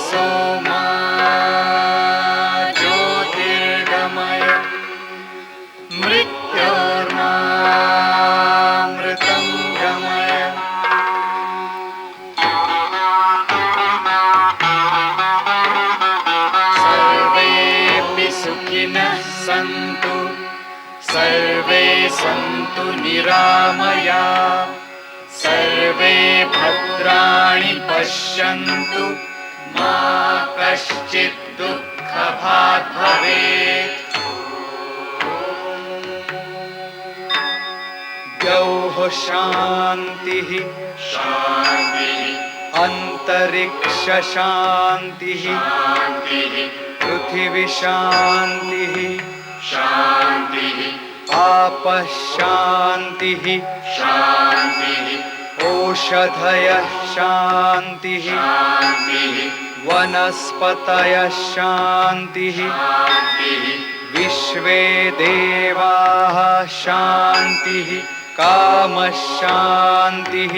तमसो मा ज्योतिर्गमय मृत्योर्मामृतं गमय। सर्वेऽपि सुखिनः सन्तु सर्वे सन्तु निरामया सर्वे भद्राणि पश्यन्तु मा कश्चित् दुःखभाग् भवेत्। द्यौः शान्तिः शान्तिः अन्तरिक्ष शान्तिः पृथिवी शान्तिः शान्तिः आपः शान्तिः शान्तिः ओषधयः शान्तिः शान्तिः वनस्पतयः शान्तिः शान्तिः विश्वे देवाः शान्तिः कामः शान्तिः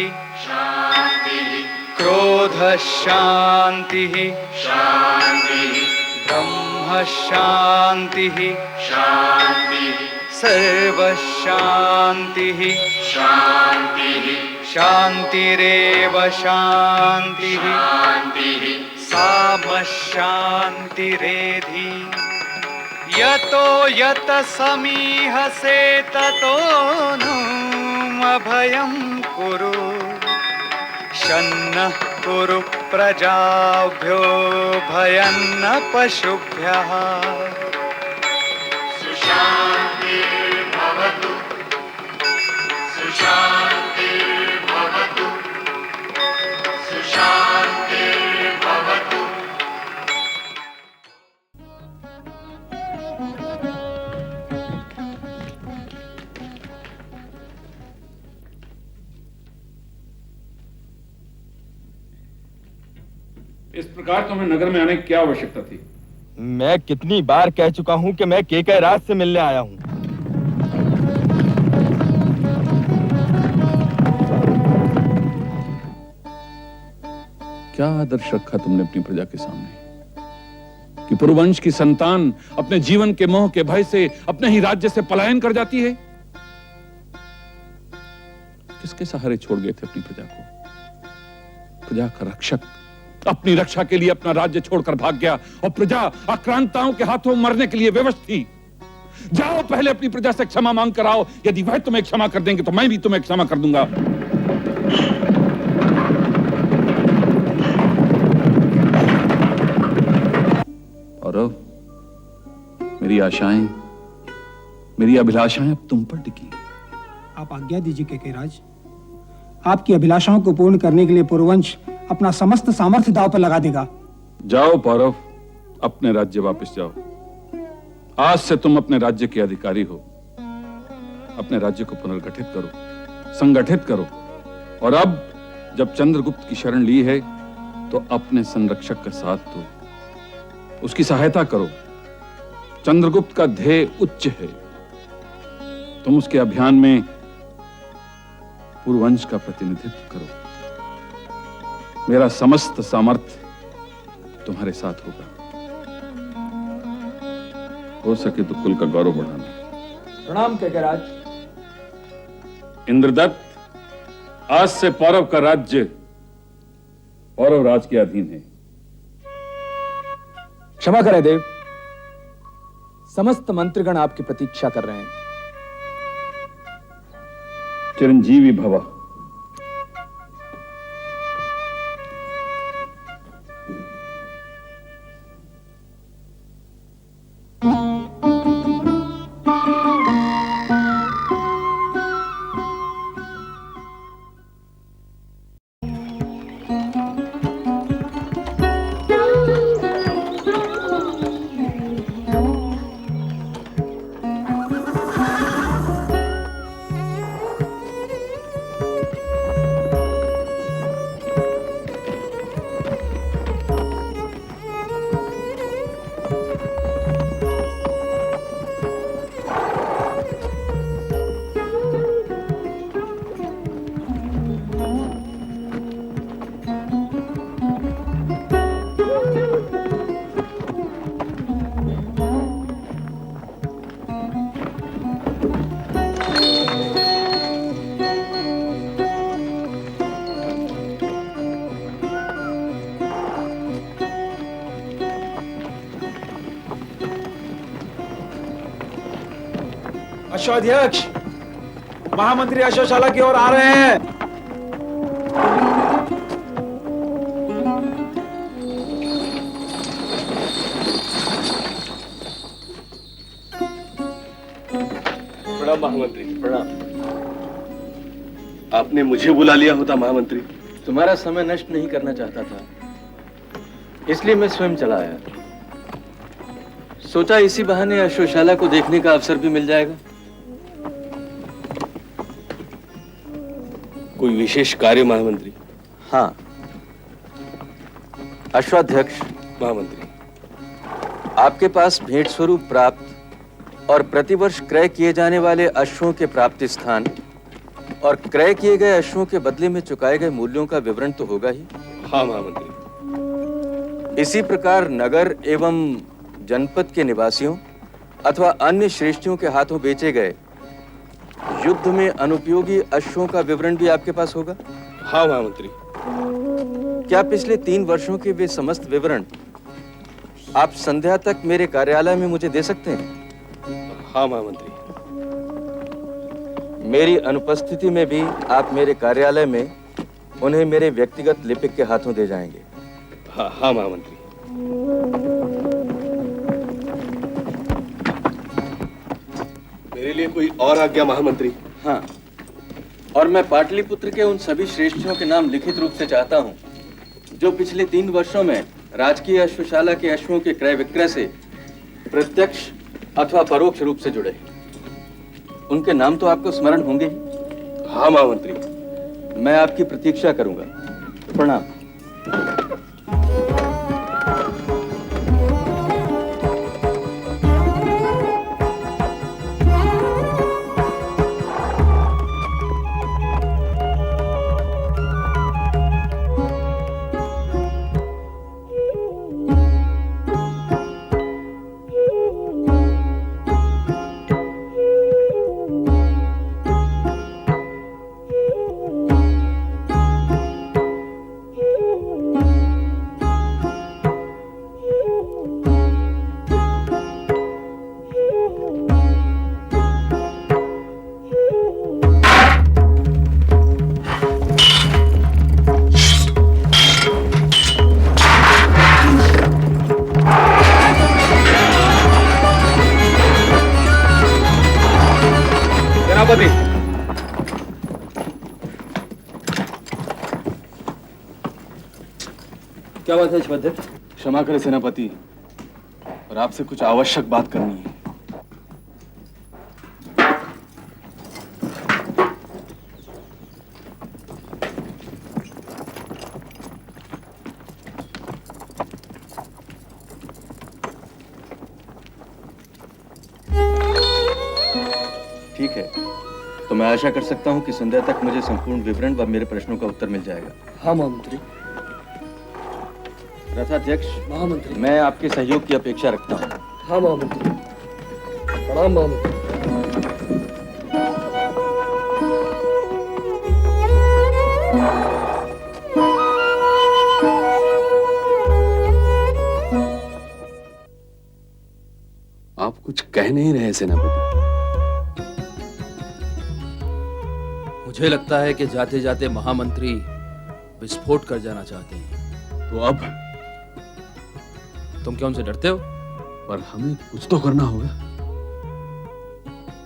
शान्तिः क्रोधः शान्तिः शान्तिः ब्रह्म शान्तिः शान्तिः सर्वः शान्तिः शान्तिः शान्तिरेव शान्तिः शान्तिः साम शान्तिरेधि। यतो यत समीहसे ततो नु अभयं कुरु शन्नः कुरु प्रजाभ्यो भयं न पशुभ्यः। सुशान्तिर्भवतु सुशान्तिर्भवतु सुशान्तिर्भवतु। इस प्रकार तुम्हें नगर में आने की क्या आवश्यकता थी? मैं कितनी बार कह चुका हूं कि मैं केकयराज से मिलने आया हूं। क्या आदर्श रखा तुमने अपनी प्रजा के सामने कि पुरुवंश की संतान अपने जीवन के मोह के भय से अपने ही राज्य से पलायन कर जाती है? किसके सहारे छोड़ गए थे अपनी प्रजा को? प्रजा का रक्षक अपनी रक्षा के लिए अपना राज्य छोड़कर भाग गया और प्रजा आक्रांताओं के हाथों मरने के लिए विवश थी। जाओ पहले अपनी प्रजा से क्षमा मांग कर आओ। यदि वह तुम्हें क्षमा कर देंगे तो मैं भी तुम्हें क्षमा कर दूंगा। और मेरी आशाएं, मेरी अभिलाषाएं अब तुम पर टिकी। आप आज्ञा दीजिए केकयराज। आपकी अभिलाषाओं को पूर्ण करने के लिए पुरुवंश अपना समस्त सामर्थ्य दांव पर लगा देगा। जाओ पौरव, अपने राज्य वापस जाओ। आज से तुम अपने राज्य के अधिकारी हो। अपने राज्य को पुनर्गठित करो, संगठित करो। और अब जब चंद्रगुप्त की शरण ली है तो अपने संरक्षक का साथ दो, उसकी सहायता करो। चंद्रगुप्त का ध्येय उच्च है। तुम उसके अभियान में पुरुवंश का प्रतिनिधित्व करो। मेरा समस्त सामर्थ्य तुम्हारे साथ होगा। हो सके तो कुल का गौरव बढ़ाना। प्रणाम केकयराज। इंद्रदत्त, आज से पौरव का राज्य पौरव राज के अधीन है। क्षमा करें देव, समस्त मंत्रीगण आपकी प्रतीक्षा कर रहे हैं। चिरंजीवी भव। अश्वाध्यक्ष, महामंत्री अश्वशाला की ओर आ रहे हैं। प्रणाम महामंत्री। प्रणाम। आपने मुझे बुला लिया होता महामंत्री। तुम्हारा समय नष्ट नहीं करना चाहता था, इसलिए मैं स्वयं चला आया। सोचा इसी बहाने अश्वशाला को देखने का अवसर भी मिल जाएगा। कोई विशेष कार्य महामंत्री? हाँ, अश्वाध्यक्ष महामंत्री, आपके पास भेंट स्वरूप प्राप्त और प्रतिवर्ष क्रय किए जाने वाले अश्वों के प्राप्ति स्थान और क्रय किए गए अश्वों के बदले में चुकाए गए मूल्यों का विवरण तो होगा ही। हाँ महामंत्री। इसी प्रकार नगर एवं जनपद के निवासियों अथवा अन्य श्रेष्ठियों के हाथों बेचे गए युद्ध में अनुपयोगी अश्वों का विवरण भी आपके पास होगा। हाँ महामंत्री। क्या पिछले 3 वर्षों के वे समस्त विवरण आप संध्या तक मेरे कार्यालय में मुझे दे सकते हैं? हाँ महामंत्री। मेरी अनुपस्थिति में भी आप मेरे कार्यालय में उन्हें मेरे व्यक्तिगत लिपिक के हाथों दे जाएंगे। हाँ हाँ महामंत्री। मेरे लिए कोई और आज्ञा महामंत्री? हाँ, और मैं पाटलिपुत्र के उन सभी श्रेष्ठियों के नाम लिखित रूप से चाहता हूँ जो पिछले 3 वर्षों में राजकीय अश्वशाला के अश्वों के क्रय विक्रय से प्रत्यक्ष अथवा परोक्ष रूप से जुड़े। उनके नाम तो आपको स्मरण होंगे ही। हाँ महामंत्री। मैं आपकी प्रतीक्षा करूंगा। प्रणाम। सेनापति, क्या बात है अश्वाध्यक्ष? क्षमा करें सेनापति, और आपसे कुछ आवश्यक बात करनी है। ठीक है, तो मैं आशा कर सकता हूँ कि संध्या तक मुझे संपूर्ण विवरण व मेरे प्रश्नों का उत्तर मिल जाएगा। हाँ महामंत्री। रथाध्यक्ष, महामंत्री। मैं आपके सहयोग की अपेक्षा रखता हूँ। हाँ महामंत्री। प्रणाम महामंत्री। आप कुछ कह नहीं रहे सेनापति? मुझे लगता है कि जाते जाते महामंत्री विस्फोट कर जाना चाहते हैं। तो अब? तुम क्या उनसे डरते हो? पर हमें कुछ तो करना होगा।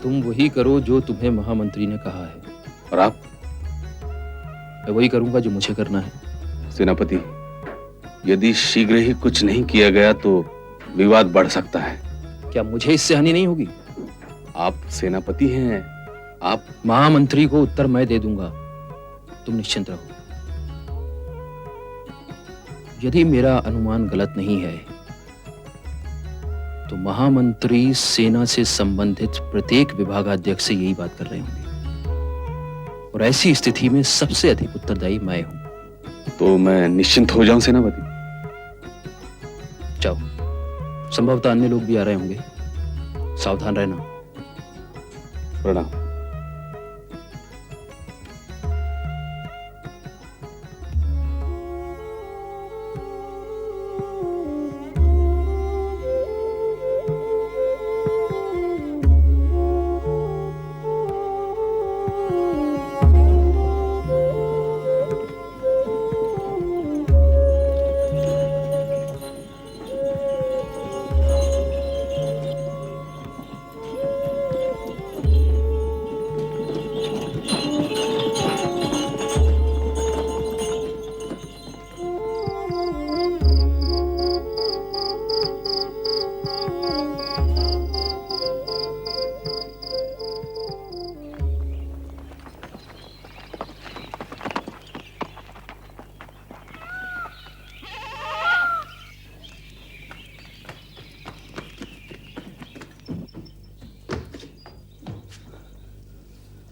तुम वही करो जो तुम्हें महामंत्री ने कहा है। और आप? मैं वही करूंगा जो मुझे करना है। सेनापति, यदि शीघ्र ही कुछ नहीं किया गया तो विवाद बढ़ सकता है। क्या मुझे इससे हानि नहीं होगी? आप सेनापति हैं। आप? महामंत्री को उत्तर मैं दे दूंगा, तुम निश्चिंत रहो। यदि मेरा अनुमान गलत नहीं है तो महामंत्री सेना से संबंधित प्रत्येक विभागाध्यक्ष से यही बात कर रहे होंगे, और ऐसी स्थिति में सबसे अधिक उत्तरदायी मैं हूं। तो मैं निश्चिंत हो जाऊं सेनापति? जाओ, संभवतः अन्य लोग भी आ रहे होंगे, सावधान रहना। प्रणाम।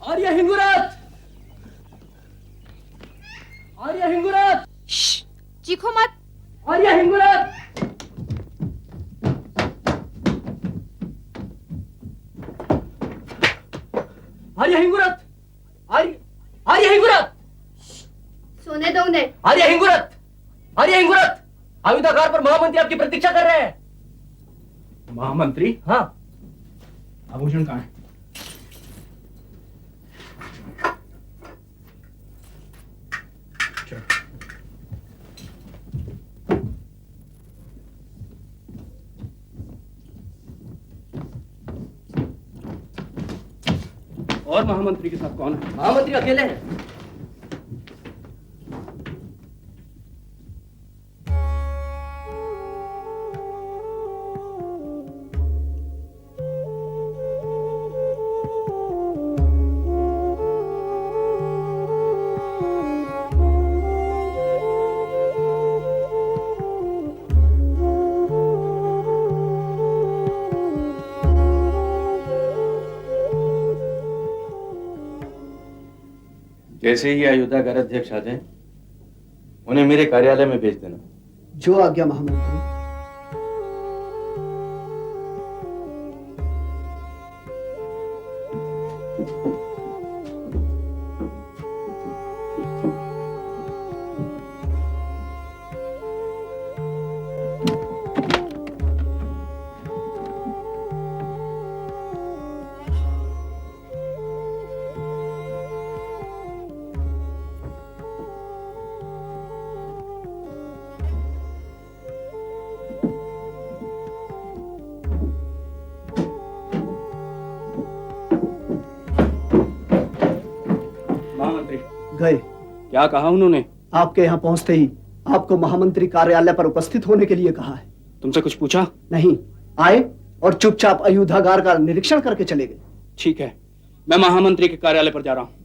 आर्य हिंगुराज, आर्य हिंगुराज, चीखो मत। आर्य हिंगुराज। आर्य हिंगुराज, आर्य हिंगुराज, सोने दो उन्हें। आर्य हिंगुराज, आर्य हिंगुराज, आयुधागार पर महामंत्री आपकी प्रतीक्षा कर रहे हैं। महामंत्री? हाँ। आभूषण कहाँ है? और महामंत्री के साथ कौन है? महामंत्री अकेले हैं। जैसे ही अयोध्यागार अध्यक्ष आ जाएं, उन्हें मेरे कार्यालय में भेज देना। जो आज्ञा महामंत्री। गए। क्या कहा उन्होंने? आपके यहाँ पहुंचते ही आपको महामंत्री कार्यालय पर उपस्थित होने के लिए कहा है। तुमसे कुछ पूछा? नहीं, आए और चुपचाप अयोध्यागार का निरीक्षण करके चले गए। ठीक है, मैं महामंत्री के कार्यालय पर जा रहा हूं।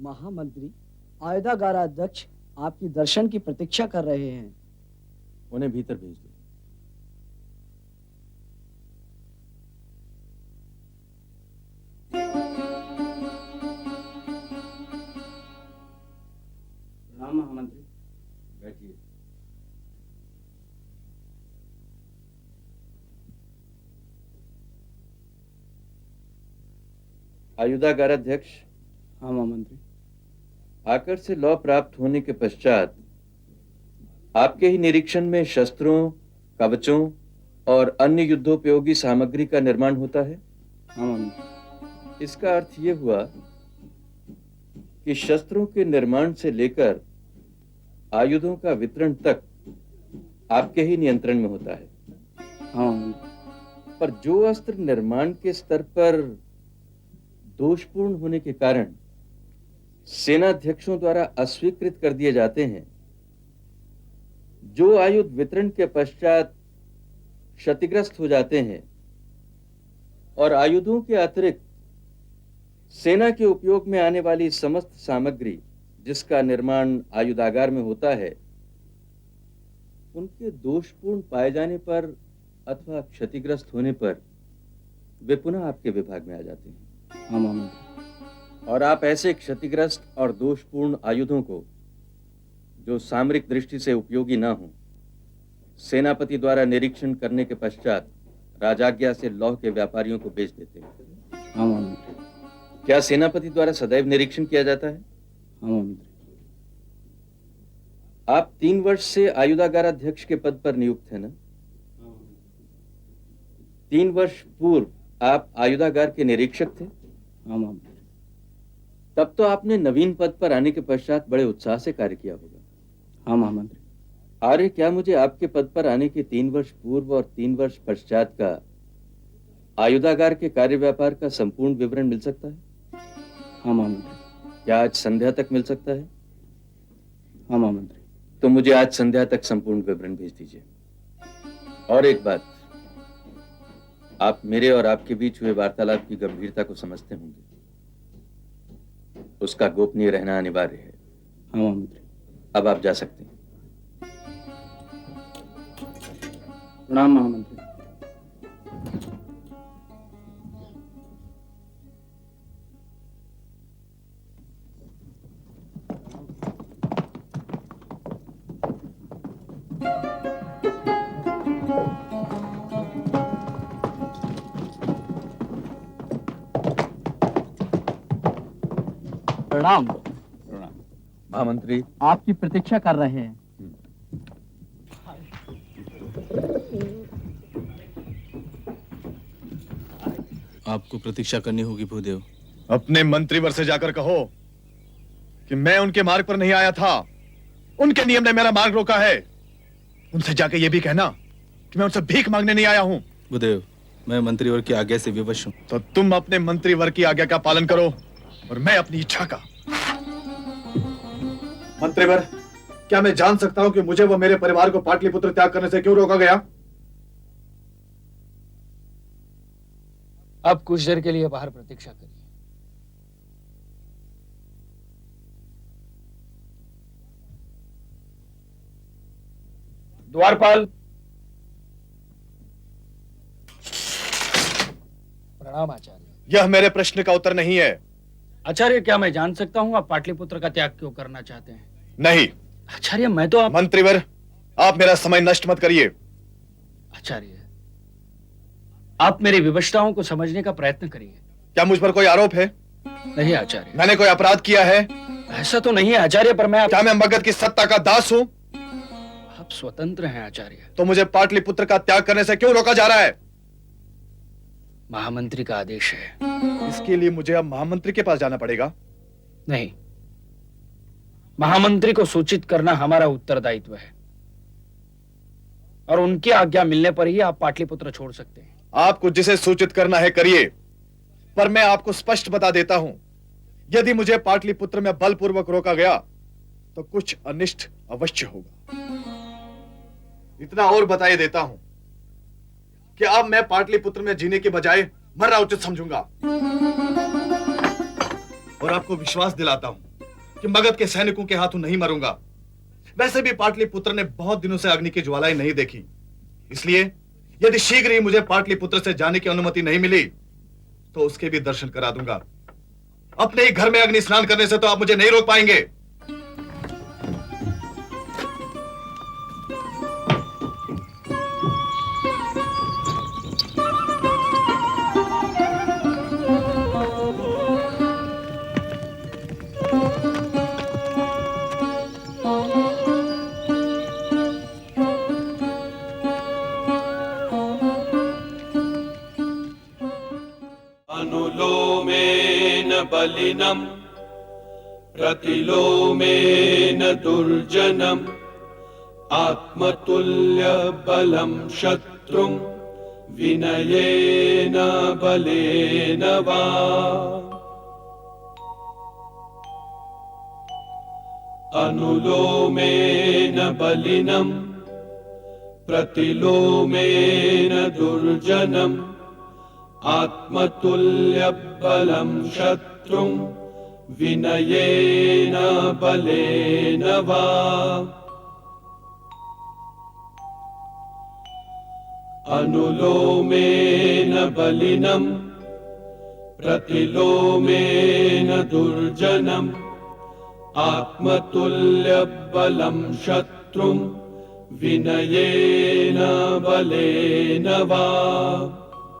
महामंत्री, आयुधागार अध्यक्ष आपकी दर्शन की प्रतीक्षा कर रहे हैं। उन्हें भीतर भेज दो। प्रणाम महामंत्री। बैठिए। आयुधागार अध्यक्ष। हाँ महामंत्री। आकर से लौ प्राप्त होने के पश्चात आपके ही निरीक्षण में शस्त्रों, कवचों और अन्य युद्धोपयोगी सामग्री का निर्माण होता है। हाँ महामंत्री। इसका अर्थ यह हुआ कि शस्त्रों के निर्माण से लेकर आयुधों का वितरण तक आपके ही नियंत्रण में होता है। हाँ महामंत्री। पर जो अस्त्र निर्माण के स्तर पर दोषपूर्ण होने के कारण सेनाध्यक्षों द्वारा अस्वीकृत कर दिए जाते हैं, जो आयुध वितरण के पश्चात क्षतिग्रस्त हो जाते हैं और आयुधों के अतिरिक्त सेना के उपयोग में आने वाली समस्त सामग्री जिसका निर्माण आयुधागार में होता है, उनके दोषपूर्ण पाए जाने पर अथवा क्षतिग्रस्त होने पर वे पुनः आपके विभाग में आ जाते हैं। हाँ महामंत्री। और आप ऐसे क्षतिग्रस्त और दोषपूर्ण आयुधों को, जो सामरिक दृष्टि से उपयोगी ना हो, सेनापति द्वारा निरीक्षण करने के पश्चात राजाज्ञा से लौह के व्यापारियों को बेच देते हैं। हाँ महामंत्री। क्या सेनापति द्वारा सदैव निरीक्षण किया जाता है? हाँ महामंत्री। आप 3 वर्ष से आयुधागार अध्यक्ष के पद पर नियुक्त है ना? 3 वर्ष पूर्व आप आयुधागार के निरीक्षक थे। हाँ महामंत्री। तब तो आपने नवीन पद पर आने के पश्चात बड़े उत्साह से कार्य किया होगा। हाँ महामंत्री। आर्य, क्या मुझे आपके पद पर आने के 3 वर्ष पूर्व और 3 वर्ष पश्चात का आयुधागार के कार्य व्यापार का संपूर्ण विवरण मिल सकता है? हाँ महामंत्री। क्या आज संध्या तक मिल सकता है? हाँ महामंत्री। तो मुझे आज संध्या तक संपूर्ण विवरण भेज दीजिए। और एक बात, आप मेरे और आपके बीच हुए वार्तालाप की गंभीरता को समझते होंगे। उसका गोपनीय रहना अनिवार्य है। हाँ महामंत्री। अब आप जा सकते हैं। प्रणाम महामंत्री। प्रणाम। महामंत्री आपकी प्रतीक्षा कर रहे हैं। आपको प्रतीक्षा करनी होगी भूदेव। अपने मंत्रीवर से जाकर कहो कि मैं उनके मार्ग पर नहीं आया था, उनके नियम ने मेरा मार्ग रोका है। उनसे जाकर यह भी कहना कि मैं उनसे भीख मांगने नहीं आया हूं। भूदेव, मैं मंत्रीवर की आज्ञा से विवश हूँ। तो तुम अपने मंत्रीवर की आज्ञा का पालन करो और मैं अपनी इच्छा का। मंत्रीवर, क्या मैं जान सकता हूं कि मुझे व मेरे परिवार को पाटलिपुत्र त्याग करने से क्यों रोका गया? अब कुछ देर के लिए बाहर प्रतीक्षा करिए। द्वारपाल। प्रणाम आचार्य। यह मेरे प्रश्न का उत्तर नहीं है। आचार्य, क्या मैं जान सकता हूं आप पाटलिपुत्र का त्याग क्यों करना चाहते हैं? नहीं। आचार्य, मैं तो आप... मंत्रीवर, आप मेरा समय नष्ट मत करिए। आचार्य, आप मेरी विवशताओं को समझने का प्रयत्न करिए। क्या मुझ पर कोई आरोप है? नहीं आचार्य। मैंने कोई अपराध किया है? ऐसा तो नहीं है आचार्य, पर मैं... क्या मैं मगध की सत्ता का दास हूं? आप स्वतंत्र हैं आचार्य। तो मुझे पाटलिपुत्र का त्याग करने से क्यों रोका जा रहा है? महामंत्री का आदेश है। इसके लिए मुझे अब महामंत्री के पास जाना पड़ेगा? नहीं, महामंत्री को सूचित करना हमारा उत्तरदायित्व है और उनकी आज्ञा मिलने पर ही आप पाटलिपुत्र छोड़ सकते हैं। आपको जिसे सूचित करना है करिए, पर मैं आपको स्पष्ट बता देता हूं, यदि मुझे पाटलिपुत्र में बलपूर्वक रोका गया तो कुछ अनिष्ट अवश्य होगा। इतना और बताए देता हूं कि अब मैं पाटलिपुत्र में जीने के बजाय मरना उचित समझूंगा। और आपको विश्वास दिलाता हूं कि मगध के सैनिकों के हाथों नहीं मरूंगा। वैसे भी पाटलिपुत्र ने बहुत दिनों से अग्नि की ज्वालाएं नहीं देखी, इसलिए यदि शीघ्र ही मुझे पाटलिपुत्र से जाने की अनुमति नहीं मिली तो उसके भी दर्शन करा दूंगा। अपने ही घर में अग्नि स्नान करने से तो आप मुझे नहीं रोक पाएंगे। अनुलोमेन बलिनम प्रतिलोमेन दुर्जनम आत्मतुल्य बलम शत्रुं विनयेन बलेन वा। अनुलोमेन बलिनम प्रतिलोमेन दुर्जनम आत्मतुल्य बलम शत्रुं विनयेन बलेन वा। अनुलोमेन बलिनम प्रतिलोमेन दुर्जनम आत्मतुल्य बलम शत्रुं विनयेन बलेन वा।